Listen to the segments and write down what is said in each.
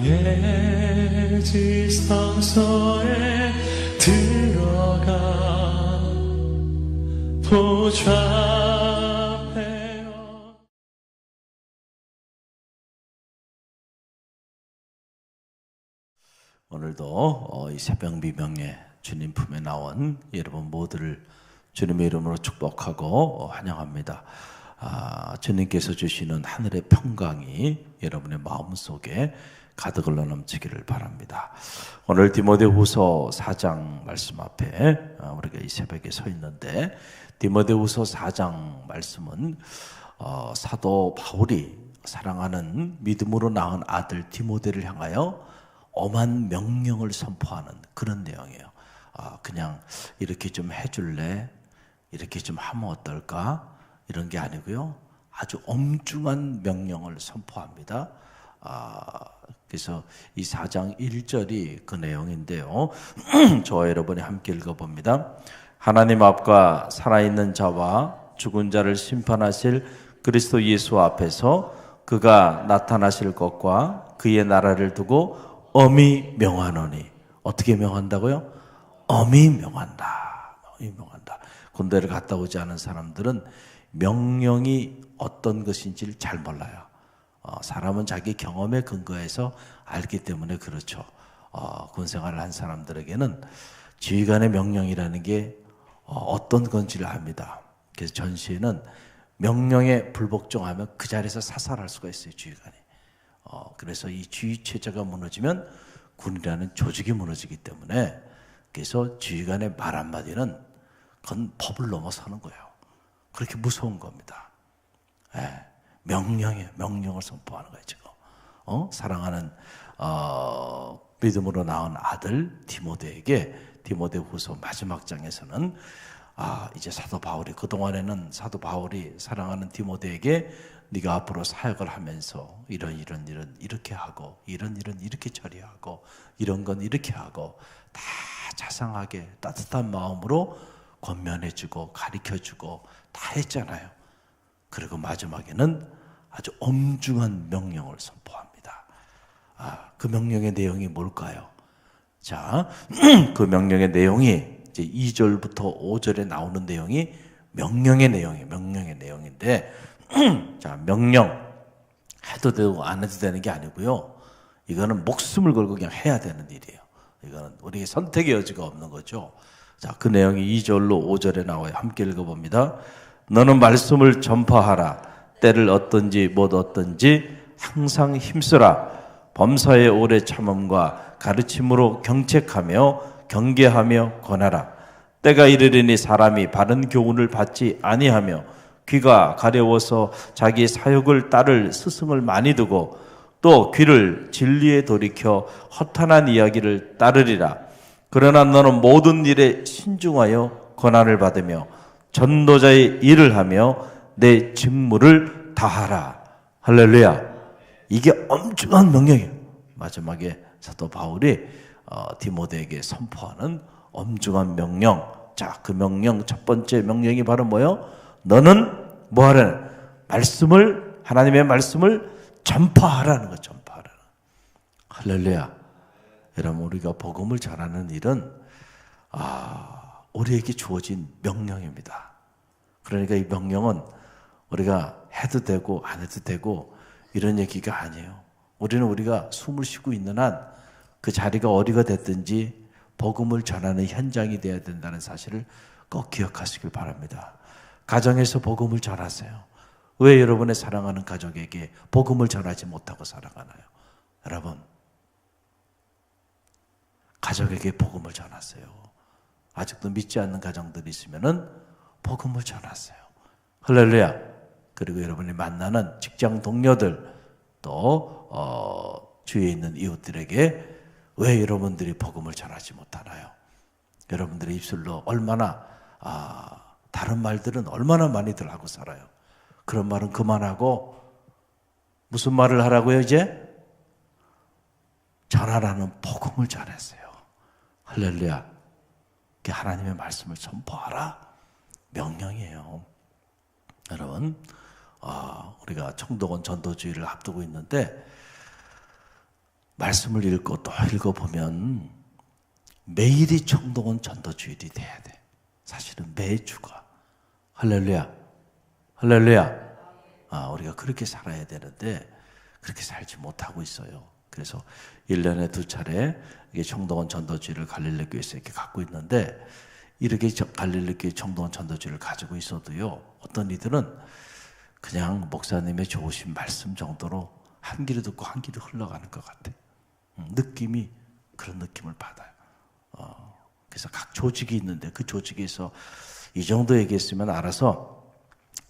나의 지성소에 들어가 보좌하며. 오늘도 이 새벽 미명에 주님 품에 나온 여러분 모두를 주님의 이름으로 축복하고 환영합니다. 주님께서 주시는 하늘의 평강이 여러분의 마음속에 가득을 넘치기를 바랍니다. 오늘 디모데후서 4장 말씀 앞에 우리가 이 새벽에 서 있는데, 디모데후서 4장 말씀은 사도 바울이 사랑하는 믿음으로 낳은 아들 디모데를 향하여 엄한 명령을 선포하는 그런 내용이에요. 그냥 이렇게 좀 해줄래? 이렇게 좀 하면 어떨까? 이런 게 아니고요. 아주 엄중한 명령을 선포합니다. 그래서 이 4장 1절이 그 내용인데요. 저와 여러분이 함께 읽어봅니다. 하나님 앞과 살아있는 자와 죽은 자를 심판하실 그리스도 예수 앞에서 그가 나타나실 것과 그의 나라를 두고 엄히 명하노니. 어떻게 명한다고요? 엄히 명한다. 엄히 명한다. 군대를 갔다 오지 않은 사람들은 명령이 어떤 것인지를 잘 몰라요. 사람은 자기 경험에 근거해서 알기 때문에 그렇죠. 군생활을 한 사람들에게는 지휘관의 명령이라는 게 어떤 건지를 압니다. 그래서 전시에는 명령에 불복종하면 그 자리에서 사살할 수가 있어요, 지휘관이. 그래서 이 지휘 체제가 무너지면 군이라는 조직이 무너지기 때문에, 그래서 지휘관의 말 한마디는 그건 법을 넘어서는 거예요. 그렇게 무서운 겁니다. 명령을 선포하는 거예요, 지금. 사랑하는 믿음으로 낳은 아들 디모데에게 디모데후서 마지막 장에서는 이제 사도 바울이, 그동안에는 사도 바울이 사랑하는 디모데에게 네가 앞으로 사역을 하면서 이런 이렇게 하고 이런 이렇게 처리하고 이런 건 이렇게 하고 다 자상하게 따뜻한 마음으로 권면해주고 가르쳐주고 다 했잖아요. 그리고 마지막에는 아주 엄중한 명령을 선포합니다. 그 명령의 내용이 뭘까요? 자, 그 명령의 내용이 이제 2절부터 5절에 나오는 내용이 명령의 내용인데, 자, 명령 해도 되고 안 해도 되는 게 아니고요. 이거는 목숨을 걸고 그냥 해야 되는 일이에요. 이거는 우리의 선택의 여지가 없는 거죠. 자, 그 내용이 2절로 5절에 나와요. 함께 읽어봅니다. 너는 말씀을 전파하라. 때를 얻든지 못 얻든지 항상 힘쓰라. 범사의 오래 참음과 가르침으로 경책하며 경계하며 권하라. 때가 이르리니 사람이 바른 교훈을 받지 아니하며 귀가 가려워서 자기 사욕을 따를 스승을 많이 두고 또 귀를 진리에 돌이켜 허탄한 이야기를 따르리라. 그러나 너는 모든 일에 신중하여 권한을 받으며 전도자의 일을 하며 내 직무를 다하라. 할렐루야. 이게 엄중한 명령이에요. 마지막에 사도 바울이 디모데에게 선포하는 엄중한 명령. 자, 그 명령, 첫 번째 명령이 바로 뭐예요? 너는 뭐 하라는? 하나님의 말씀을 전파하라는 거, 전파하라는. 할렐루야. 여러분, 우리가 복음을 전하는 일은 우리에게 주어진 명령입니다. 그러니까 이 명령은 우리가 해도 되고 안 해도 되고 이런 얘기가 아니에요. 우리가 숨을 쉬고 있는 한 그 자리가 어디가 됐든지 복음을 전하는 현장이 되어야 된다는 사실을 꼭 기억하시길 바랍니다. 가정에서 복음을 전하세요. 왜 여러분의 사랑하는 가족에게 복음을 전하지 못하고 살아가나요? 여러분, 가족에게 복음을 전하세요. 아직도 믿지 않는 가정들이 있으면은 복음을 전하세요. 할렐루야. 그리고 여러분이 만나는 직장 동료들, 또 주위에 있는 이웃들에게 왜 여러분들이 복음을 전하지 못하나요? 여러분들의 입술로 얼마나 다른 말들은 얼마나 많이들 하고 살아요. 그런 말은 그만하고 무슨 말을 하라고요? 이제 전하라는 복음을 전했어요. 할렐루야. 하나님의 말씀을 선포하라. 명령이에요. 여러분, 우리가 청도원 전도주의를 앞두고 있는데 말씀을 읽고 또 읽어보면 매일이 청동원 전도주일이 돼야 돼. 사실은 매주가. 할렐루야. 할렐루야. 우리가 그렇게 살아야 되는데 그렇게 살지 못하고 있어요. 그래서 1년에 2차례 이게 청동원 전도주일을 갈릴리 교회에서 이렇게 갖고 있는데, 이렇게 갈릴리 교회 청동원 전도주일을 가지고 있어도요, 어떤 이들은 그냥 목사님의 좋으신 말씀 정도로 한 귀로 듣고 한 귀로 흘러가는 것 같아. 느낌이 그런 느낌을 받아요. 그래서 각 조직이 있는데 그 조직에서 이 정도 얘기했으면 알아서,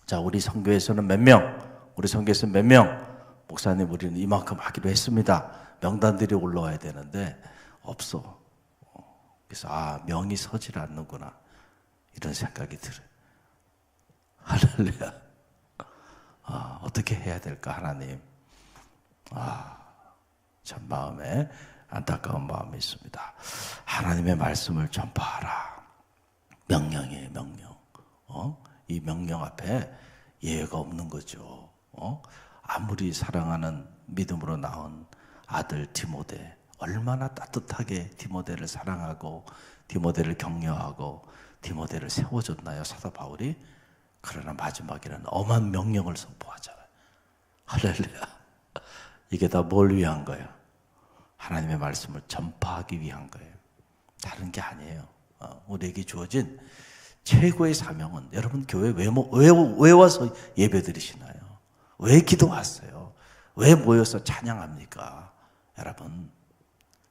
자, 우리 선교에서는 몇 명, 우리 선교에서는 몇 명, 목사님 우리는 이만큼 하기로 했습니다. 명단들이 올라와야 되는데 없어. 그래서 명이 서질 않는구나, 이런 생각이 들어요. 할렐루야. 어떻게 해야 될까 하나님. 참 마음에 안타까운 마음이 있습니다. 하나님의 말씀을 전파하라. 명령이에요, 명령. 이 명령 앞에 예외가 없는 거죠. 아무리 사랑하는 믿음으로 나온 아들 디모데, 얼마나 따뜻하게 디모데를 사랑하고 디모데를 격려하고 디모데를 세워줬나요, 사도 바울이? 그러나 마지막에는 엄한 명령을 선포하잖아요. 할렐루야. 이게 다 뭘 위한 거예요? 하나님의 말씀을 전파하기 위한 거예요. 다른 게 아니에요. 우리에게 주어진 최고의 사명은, 여러분 교회 왜 와서 예배 드리시나요? 왜 기도하세요? 왜 모여서 찬양합니까? 여러분,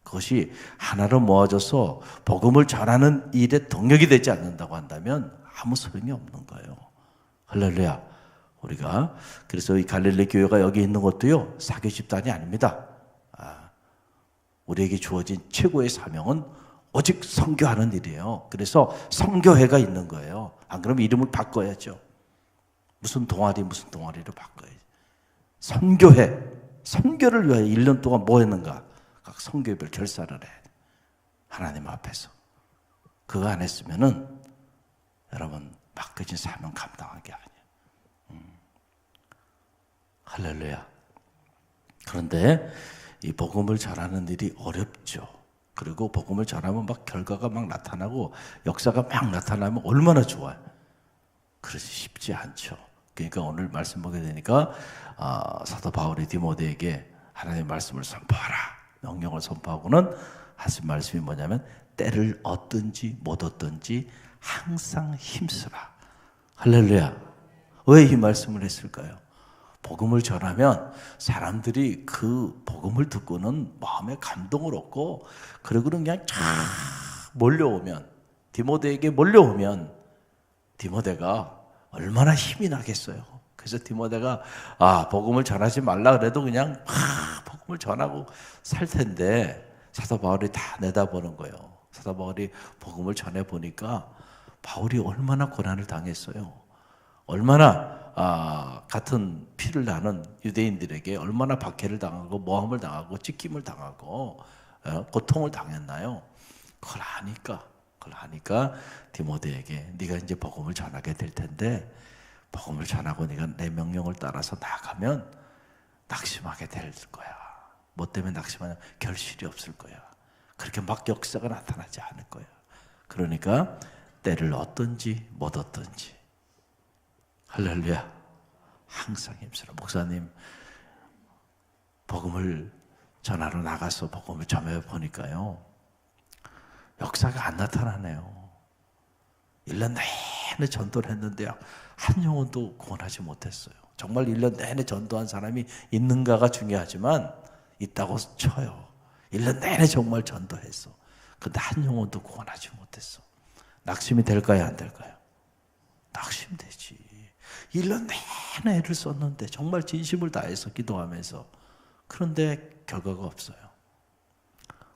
그것이 하나로 모아져서 복음을 전하는 일에 동력이 되지 않는다고 한다면 아무 소용이 없는 거예요. 할렐루야. 우리가 그래서 이 갈릴리 교회가 여기 있는 것도요, 사교 집단이 아닙니다. 우리에게 주어진 최고의 사명은 오직 선교하는 일이에요. 그래서 선교회가 있는 거예요. 안 그러면 이름을 바꿔야죠. 무슨 동아리로 바꿔야지. 선교회, 선교를 위하여 1년 동안 뭐 했는가? 각 선교회별 결사를 해. 하나님 앞에서. 그거 안 했으면은 여러분 맡겨진 사명 감당한 게 아니에요. 할렐루야. 그런데 이 복음을 전하는 일이 어렵죠. 그리고 복음을 전하면 막 결과가 막 나타나고 역사가 막 나타나면 얼마나 좋아요. 그렇지 쉽지 않죠. 그러니까 오늘 말씀 보게 되니까 사도 바울이 디모데에게 하나님의 말씀을 선포하라, 명령을 선포하고는 하신 말씀이 뭐냐면, 때를 얻든지 못 얻든지 항상 힘쓰라. 할렐루야. 왜 이 말씀을 했을까요? 복음을 전하면 사람들이 그 복음을 듣고는 마음에 감동을 얻고, 그리고 그냥 쫙 몰려오면, 디모데에게 몰려오면 디모데가 얼마나 힘이 나겠어요. 그래서 디모데가 복음을 전하지 말라 그래도 그냥 복음을 전하고 살 텐데, 사도 바울이 다 내다보는 거예요. 사도 바울이 복음을 전해 보니까 바울이 얼마나 고난을 당했어요. 얼마나 같은 피를 나는 유대인들에게 얼마나 박해를 당하고 모함을 당하고 찢김을 당하고 고통을 당했나요? 그걸 아니까 디모데에게 네가 이제 복음을 전하게 될 텐데, 복음을 전하고 네가 내 명령을 따라서 나가면 낙심하게 될 거야. 뭐 때문에 낙심하냐? 결실이 없을 거야. 그렇게 막 역사가 나타나지 않을 거야. 그러니까 때를 얻든지 못 얻든지, 할렐루야, 항상 힘쓰라. 목사님, 복음을 전하러 나가서 복음을 전해 보니까요, 역사가 안 나타나네요. 1년 내내 전도를 했는데 한 영혼도 구원하지 못했어요. 정말 1년 내내 전도한 사람이 있는가가 중요하지만 있다고 쳐요. 1년 내내 정말 전도했어. 근데 한 영혼도 구원하지 못했어. 낙심이 될까요, 안 될까요? 낙심되지. 1년 내내 애를 썼는데, 정말 진심을 다해서 기도하면서, 그런데 결과가 없어요.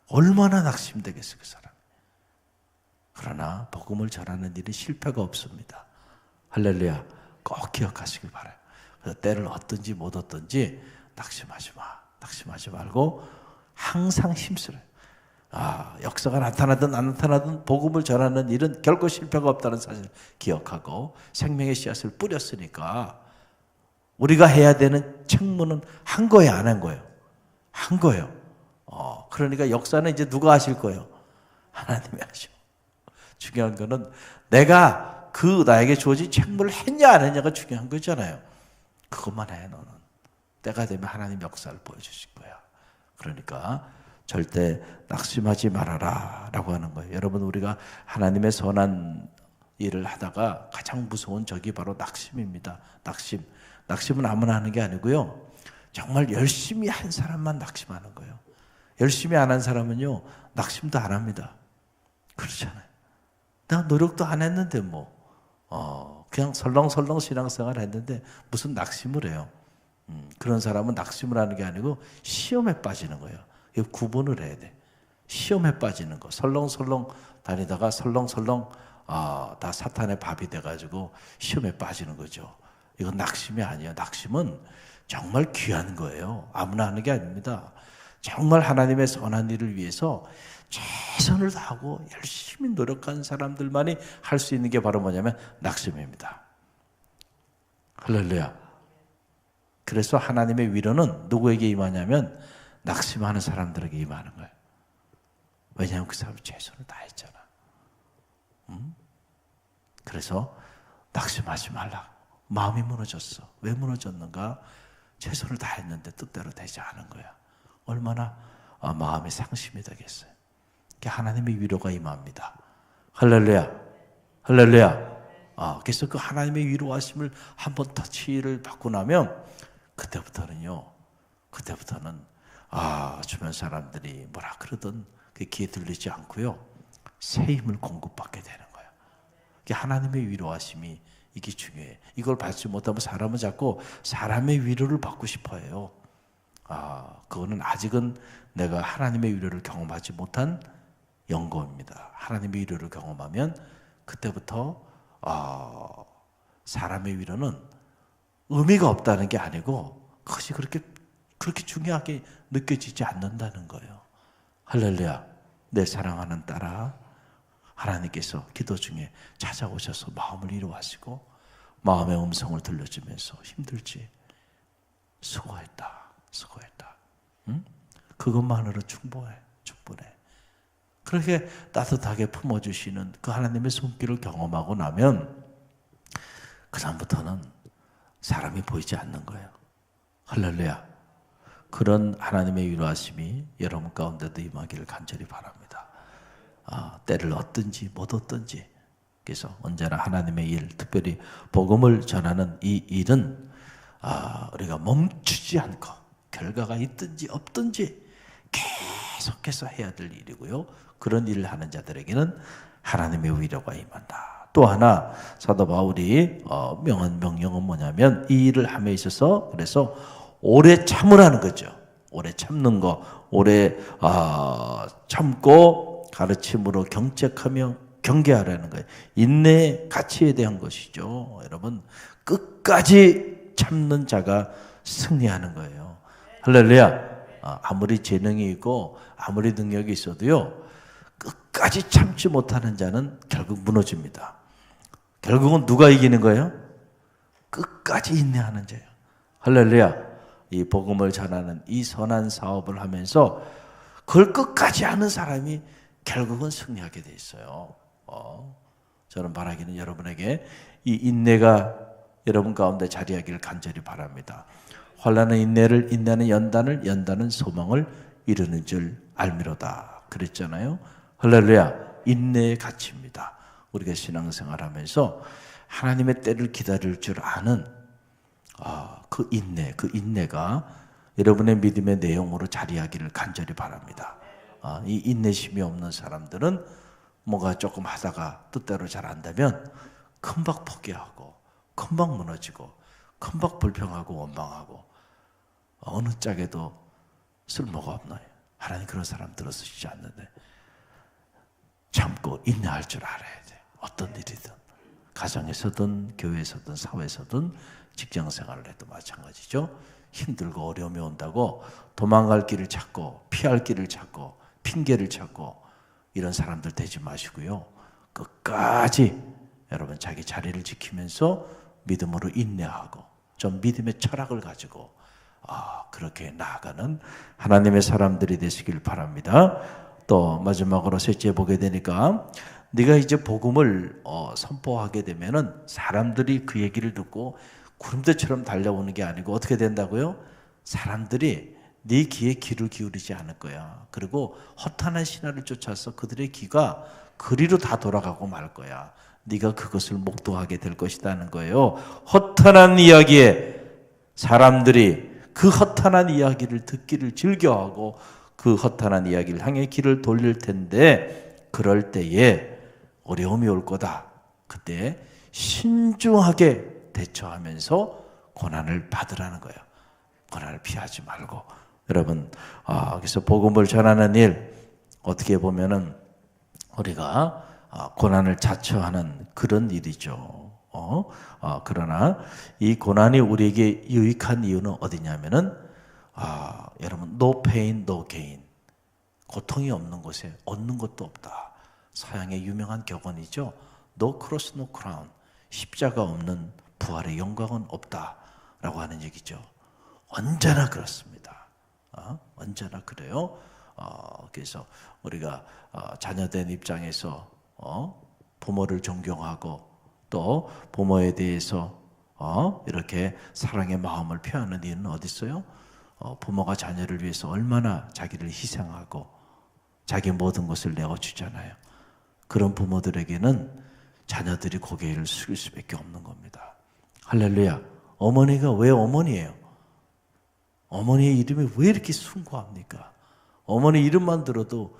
얼마나 낙심되겠어요, 그 사람. 그러나 복음을 전하는 일은 실패가 없습니다. 할렐루야. 꼭 기억하시길 바라요. 그래서 때를 얻든지 못 얻든지 낙심하지 말고 항상 힘쓰래요. 역사가 나타나든 안 나타나든 복음을 전하는 일은 결코 실패가 없다는 사실을 기억하고 생명의 씨앗을 뿌렸으니까 우리가 해야 되는 책무는 한 거예요, 안 한 거예요? 한 거예요. 그러니까 역사는 이제 누가 하실 거예요? 하나님이 하셔. 중요한 거는 내가 그 나에게 주어진 책무를 했냐 안 했냐가 중요한 거잖아요. 그것만 해 너는. 때가 되면 하나님 역사를 보여주실 거야. 그러니까 절대 낙심하지 말아라 라고 하는 거예요. 여러분, 우리가 하나님의 선한 일을 하다가 가장 무서운 적이 바로 낙심입니다. 낙심은 아무나 하는 게 아니고요, 정말 열심히 한 사람만 낙심하는 거예요. 열심히 안 한 사람은요 낙심도 안 합니다. 그렇잖아요. 내가 노력도 안 했는데 그냥 설렁설렁 신앙생활 했는데 무슨 낙심을 해요. 그런 사람은 낙심을 하는 게 아니고 시험에 빠지는 거예요. 이거 구분을 해야 돼. 시험에 빠지는 거. 설렁설렁 다니다가 설렁설렁 다 사탄의 밥이 돼가지고 시험에 빠지는 거죠. 이건 낙심이 아니에요. 낙심은 정말 귀한 거예요. 아무나 하는 게 아닙니다. 정말 하나님의 선한 일을 위해서 최선을 다하고 열심히 노력한 사람들만이 할 수 있는 게 바로 뭐냐면 낙심입니다. 할렐루야. 그래서 하나님의 위로는 누구에게 임하냐면 낙심하는 사람들에게 임하는 거예요. 왜냐하면 그 사람이 최선을 다했잖아. 그래서 낙심하지 말라. 마음이 무너졌어. 왜 무너졌는가? 최선을 다했는데 뜻대로 되지 않은 거야. 얼마나 마음이 상심이 되겠어요. 하나님의 위로가 임합니다. 할렐루야. 할렐루야. 그래서 그 하나님의 위로하심을 한번 터치를 받고 나면 그때부터는 주변 사람들이 뭐라 그러든 그 귀에 들리지 않고요, 새 힘을 공급받게 되는 거예요. 하나님의 위로하심이 이게 중요해요. 이걸 받지 못하면 사람은 자꾸 사람의 위로를 받고 싶어 해요. 그거는 아직은 내가 하나님의 위로를 경험하지 못한 영거입니다. 하나님의 위로를 경험하면 그때부터 사람의 위로는 의미가 없다는 게 아니고 그것이 그렇게 중요하게 느껴지지 않는다는 거예요. 할렐루야. 내 사랑하는 딸아, 하나님께서 기도 중에 찾아오셔서 마음을 위로하시고 마음의 음성을 들려주면서 힘들지? 수고했다. 응? 그것만으로 충분해. 그렇게 따뜻하게 품어주시는 그 하나님의 손길을 경험하고 나면 그 다음부터는 사람이 보이지 않는 거예요. 할렐루야. 그런 하나님의 위로하심이 여러분 가운데도 임하기를 간절히 바랍니다. 때를 얻든지 못 얻든지, 그래서 언제나 하나님의 일, 특별히 복음을 전하는 이 일은 우리가 멈추지 않고 결과가 있든지 없든지 계속해서 해야 될 일이고요, 그런 일을 하는 자들에게는 하나님의 위로가 임한다. 또 하나 사도 바울이 명한 명령은 뭐냐면 이 일을 함에 있어서 그래서 오래 참으라는 거죠. 오래 참는 거, 오래 참고 가르침으로 경책하며 경계하라는 거예요. 인내의 가치에 대한 것이죠. 여러분, 끝까지 참는 자가 승리하는 거예요. 할렐루야. 아무리 재능이 있고 아무리 능력이 있어도요, 끝까지 참지 못하는 자는 결국 무너집니다. 결국은 누가 이기는 거예요? 끝까지 인내하는 자예요. 할렐루야. 이 복음을 전하는 이 선한 사업을 하면서 그걸 끝까지 하는 사람이 결국은 승리하게 돼 있어요. 저는 바라기는 여러분에게 이 인내가 여러분 가운데 자리하기를 간절히 바랍니다. 환난은 인내를, 인내는 연단을, 연단은 소망을 이루는 줄 알미로다 그랬잖아요. 할렐루야. 인내의 가치입니다. 우리가 신앙생활하면서 하나님의 때를 기다릴 줄 아는 그 인내가 여러분의 믿음의 내용으로 자리하기를 간절히 바랍니다. 이 인내심이 없는 사람들은 뭔가 조금 하다가 뜻대로 잘 안 되면 금방 포기하고 금방 무너지고 금방 불평하고 원망하고 어느 짝에도 쓸모가 없나요? 하나님 그런 사람 들어쓰시지 않는데 참고 인내할 줄 알아야 돼. 어떤 일이든 가정에서든 교회에서든 사회에서든 직장생활을 해도 마찬가지죠. 힘들고 어려움이 온다고 도망갈 길을 찾고 피할 길을 찾고 핑계를 찾고 이런 사람들 되지 마시고요. 끝까지 여러분 자기 자리를 지키면서 믿음으로 인내하고 좀 믿음의 철학을 가지고 그렇게 나아가는 하나님의 사람들이 되시길 바랍니다. 또 마지막으로 셋째 보게 되니까 네가 이제 복음을 선포하게 되면은 사람들이 그 얘기를 듣고 구름대처럼 달려오는 게 아니고 어떻게 된다고요? 사람들이 네 귀에 귀를 기울이지 않을 거야. 그리고 허탄한 신화를 쫓아서 그들의 귀가 그리로 다 돌아가고 말 거야. 네가 그것을 목도하게 될 것이라는 거예요. 허탄한 이야기에 사람들이 그 허탄한 이야기를 듣기를 즐겨하고 그 허탄한 이야기를 향해 귀를 돌릴 텐데 그럴 때에 어려움이 올 거다. 그때 신중하게 대처하면서 고난을 받으라는 거예요. 고난을 피하지 말고. 여러분, 그래서 복음을 전하는 일, 어떻게 보면은 우리가 고난을 자처하는 그런 일이죠. 그러나 이 고난이 우리에게 유익한 이유는 어디냐면은 여러분, no pain, no gain. 고통이 없는 곳에 얻는 것도 없다. 서양의 유명한 격언이죠. No cross, no crown. 십자가 없는 부활의 영광은 없다라고 하는 얘기죠. 언제나 그렇습니다. 언제나 그래요. 그래서 우리가 자녀된 입장에서 부모를 존경하고 또 부모에 대해서 이렇게 사랑의 마음을 표하는 이유는 어디 있어요? 부모가 자녀를 위해서 얼마나 자기를 희생하고 자기 모든 것을 내어주잖아요. 그런 부모들에게는 자녀들이 고개를 숙일 수밖에 없는 겁니다. 할렐루야. 어머니가 왜 어머니예요? 어머니의 이름이 왜 이렇게 숭고합니까? 어머니 이름만 들어도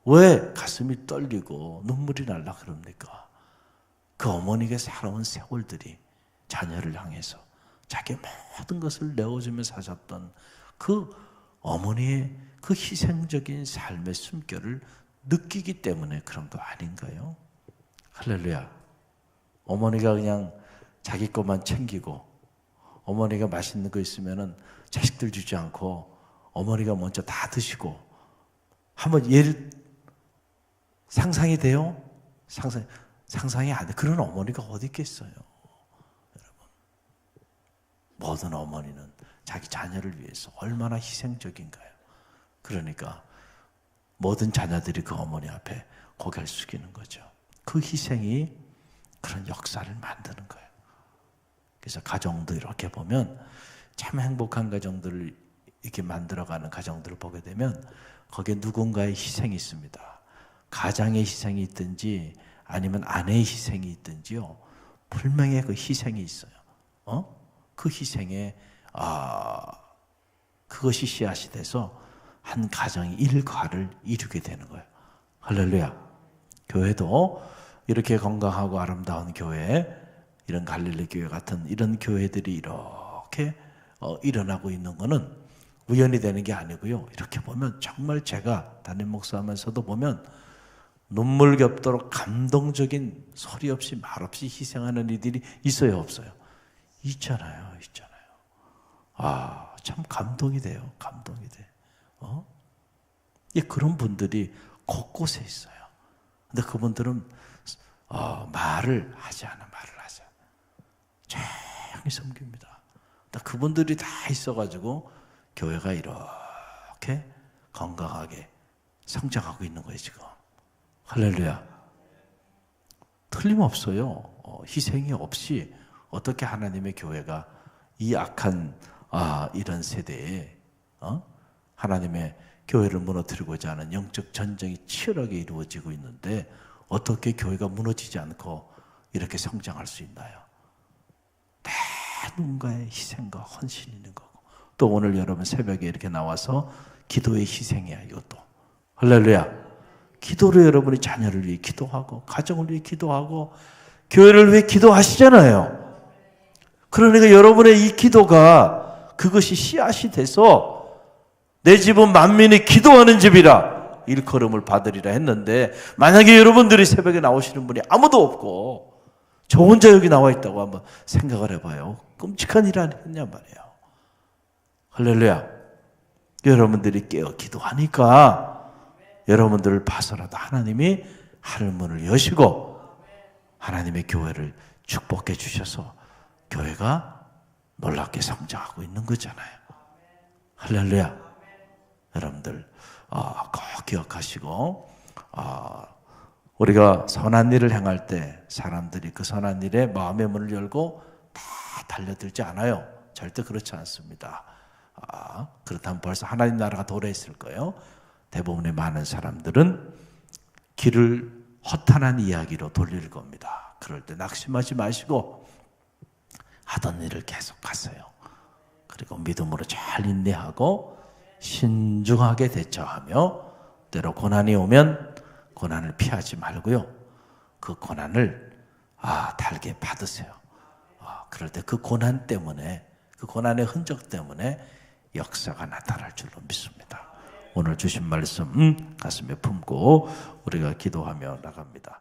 왜 가슴이 떨리고 눈물이 날라 그럽니까? 그 어머니가 살아온 세월들이 자녀를 향해서 자기 모든 것을 내어주며 사셨던 그 어머니의 그 희생적인 삶의 숨결을 느끼기 때문에 그런 거 아닌가요? 할렐루야. 어머니가 그냥 자기 것만 챙기고 어머니가 맛있는 거 있으면은 자식들 주지 않고 어머니가 먼저 다 드시고 한번 예를 상상이 돼요? 상상이 안 돼. 그런 어머니가 어디 있겠어요? 여러분. 모든 어머니는 자기 자녀를 위해서 얼마나 희생적인가요? 그러니까 모든 자녀들이 그 어머니 앞에 고개를 숙이는 거죠. 그 희생이 그런 역사를 만드는 거예요. 그래서 가정도 이렇게 보면 참 행복한 가정들을 이렇게 만들어가는 가정들을 보게 되면 거기에 누군가의 희생이 있습니다. 가장의 희생이 있든지 아니면 아내의 희생이 있든지요. 분명히 그 희생이 있어요. 그 희생에 그것이 씨앗이 돼서 한 가정이 일과를 이루게 되는 거예요. 할렐루야. 교회도 이렇게 건강하고 아름다운 교회, 이런 갈릴리 교회 같은 이런 교회들이 이렇게 일어나고 있는 거는 우연이 되는 게 아니고요. 이렇게 보면 정말 제가 담임 목사하면서도 보면 눈물겹도록 감동적인 소리 없이 말 없이 희생하는 이들이 있어요, 없어요? 있잖아요. 참 감동이 돼요. 감동이 돼. 그런 분들이 곳곳에 있어요. 근데 그분들은 말을 하지 않아. 조용히 섬깁니다. 그분들이 다 있어가지고 교회가 이렇게 건강하게 성장하고 있는 거예요, 지금. 할렐루야. 틀림없어요. 희생이 없이 어떻게 하나님의 교회가 이 악한 이런 세대에 하나님의 교회를 무너뜨리고자 하는 영적 전쟁이 치열하게 이루어지고 있는데 어떻게 교회가 무너지지 않고 이렇게 성장할 수 있나요? 누군가의 희생과 헌신이 있는 거고 또 오늘 여러분 새벽에 이렇게 나와서 기도의 희생이야. 이것도 할렐루야. 기도로 여러분이 자녀를 위해 기도하고 가정을 위해 기도하고 교회를 위해 기도하시잖아요. 그러니까 여러분의 이 기도가 그것이 씨앗이 돼서 내 집은 만민이 기도하는 집이라 일컬음을 받으리라 했는데 만약에 여러분들이 새벽에 나오시는 분이 아무도 없고 저 혼자 여기 나와 있다고 한번 생각을 해봐요. 끔찍한 일 아니냐 말이에요. 할렐루야. 여러분들이 깨어 기도하니까 여러분들을 봐서라도 하나님이 하늘문을 여시고 하나님의 교회를 축복해 주셔서 교회가 놀랍게 성장하고 있는 거잖아요. 할렐루야. 여러분들 꼭 기억하시고 우리가 선한 일을 행할 때 사람들이 그 선한 일에 마음의 문을 열고 다 달려들지 않아요. 절대 그렇지 않습니다. 그렇다면 벌써 하나님 나라가 도래했을 거예요. 대부분의 많은 사람들은 길을 허탄한 이야기로 돌릴 겁니다. 그럴 때 낙심하지 마시고 하던 일을 계속 하세요. 그리고 믿음으로 잘 인내하고 신중하게 대처하며 때로 고난이 오면 고난을 피하지 말고요. 그 고난을 달게 받으세요. 그럴 때 그 고난 때문에, 그 고난의 흔적 때문에 역사가 나타날 줄로 믿습니다. 오늘 주신 말씀 가슴에 품고 우리가 기도하며 나갑니다.